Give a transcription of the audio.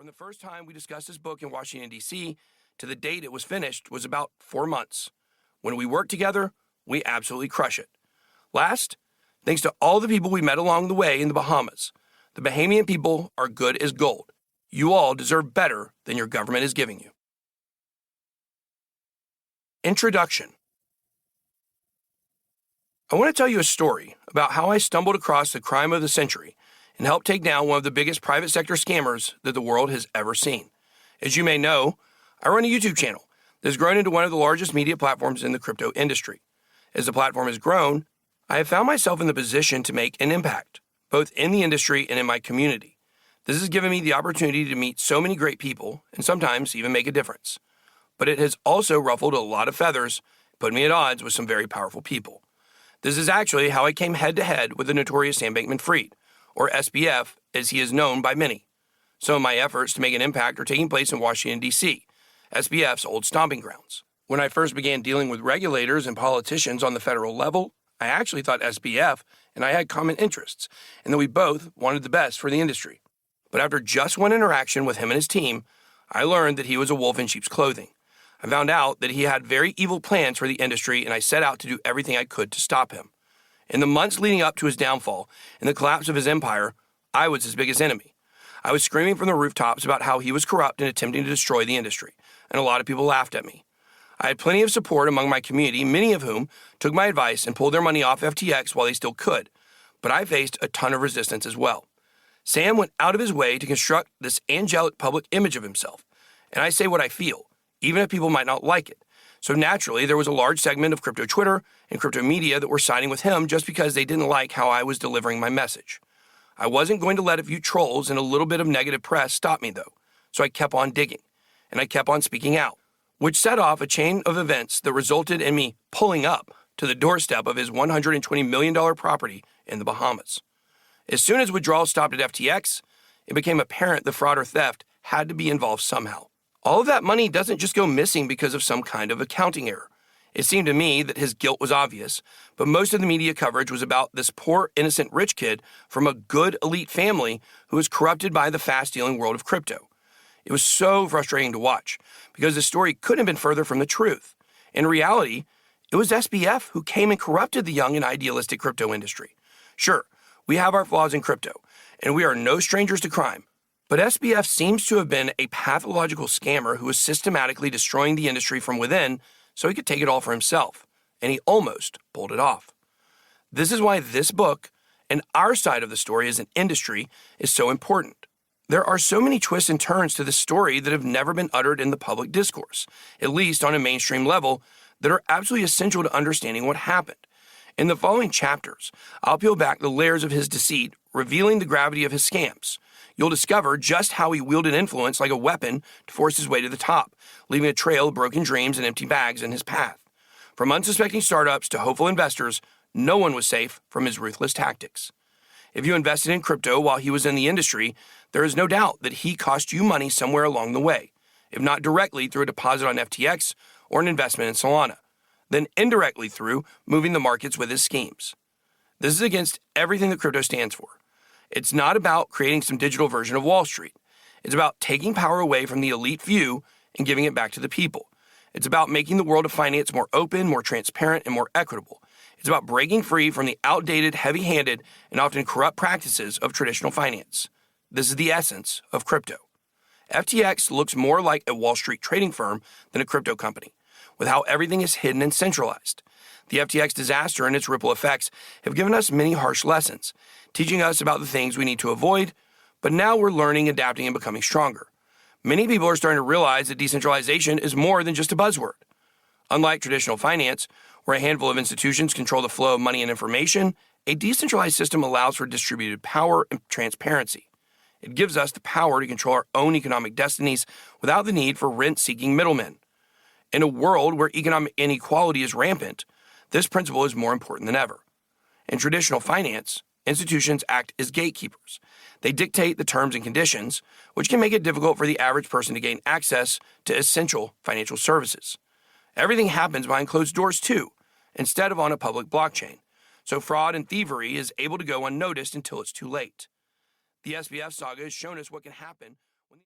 From the first time we discussed this book in Washington, D.C., to the date it was finished was about 4 months. When we work together, we absolutely crush it. Last, thanks to all the people we met along the way in the Bahamas. The Bahamian people are good as gold. You all deserve better than your government is giving you. Introduction. I want to tell you a story about how I stumbled across the crime of the century and helped take down one of the biggest private sector scammers that the world has ever seen. As you may know, I run a YouTube channel that has grown into one of the largest media platforms in the crypto industry. As the platform has grown, I have found myself in the position to make an impact, both in the industry and in my community. This has given me the opportunity to meet so many great people and sometimes even make a difference. But it has also ruffled a lot of feathers, put me at odds with some very powerful people. This is actually how I came head-to-head with the notorious Sam Bankman-Fried, or SBF as he is known by many. Some of my efforts to make an impact are taking place in Washington, D.C., SBF's old stomping grounds. When I first began dealing with regulators and politicians on the federal level, I actually thought SBF and I had common interests, and that we both wanted the best for the industry. But after just one interaction with him and his team, I learned that he was a wolf in sheep's clothing. I found out that he had very evil plans for the industry, and I set out to do everything I could to stop him. In the months leading up to his downfall and the collapse of his empire, I was his biggest enemy. I was screaming from the rooftops about how he was corrupt and attempting to destroy the industry, and a lot of people laughed at me. I had plenty of support among my community, many of whom took my advice and pulled their money off FTX while they still could, but I faced a ton of resistance as well. Sam went out of his way to construct this angelic public image of himself, and I say what I feel, even if people might not like it. So naturally, there was a large segment of crypto Twitter and crypto media that were siding with him just because they didn't like how I was delivering my message. I wasn't going to let a few trolls and a little bit of negative press stop me, though, so I kept on digging, and I kept on speaking out, which set off a chain of events that resulted in me pulling up to the doorstep of his $120 million property in the Bahamas. As soon as withdrawals stopped at FTX, it became apparent the fraud or theft had to be involved somehow. All of that money doesn't just go missing because of some kind of accounting error. It seemed to me that his guilt was obvious, but most of the media coverage was about this poor, innocent rich kid from a good elite family who was corrupted by the fast-dealing world of crypto. It was so frustrating to watch because the story couldn't have been further from the truth. In reality, it was SBF who came and corrupted the young and idealistic crypto industry. Sure, we have our flaws in crypto, and we are no strangers to crime. But SBF seems to have been a pathological scammer who was systematically destroying the industry from within so he could take it all for himself, and he almost pulled it off. This is why this book, and our side of the story as an industry, is so important. There are so many twists and turns to this story that have never been uttered in the public discourse, at least on a mainstream level, that are absolutely essential to understanding what happened. In the following chapters, I'll peel back the layers of his deceit, revealing the gravity of his scams. You'll discover just how he wielded influence like a weapon to force his way to the top, leaving a trail of broken dreams and empty bags in his path. From unsuspecting startups to hopeful investors, no one was safe from his ruthless tactics. If you invested in crypto while he was in the industry, there is no doubt that he cost you money somewhere along the way, if not directly through a deposit on FTX or an investment in Solana, then indirectly through moving the markets with his schemes. This is against everything that crypto stands for. It's not about creating some digital version of Wall Street. It's about taking power away from the elite few and giving it back to the people. It's about making the world of finance more open, more transparent, and more equitable. It's about breaking free from the outdated, heavy-handed, and often corrupt practices of traditional finance. This is the essence of crypto. FTX looks more like a Wall Street trading firm than a crypto company, with how everything is hidden and centralized. The FTX disaster and its ripple effects have given us many harsh lessons, teaching us about the things we need to avoid, but now we're learning, adapting, and becoming stronger. Many people are starting to realize that decentralization is more than just a buzzword. Unlike traditional finance, where a handful of institutions control the flow of money and information, a decentralized system allows for distributed power and transparency. It gives us the power to control our own economic destinies without the need for rent-seeking middlemen. In a world where economic inequality is rampant, this principle is more important than ever. In traditional finance, institutions act as gatekeepers. They dictate the terms and conditions, which can make it difficult for the average person to gain access to essential financial services. Everything happens behind closed doors too, instead of on a public blockchain, so fraud and thievery is able to go unnoticed until it's too late. The SBF saga has shown us what can happen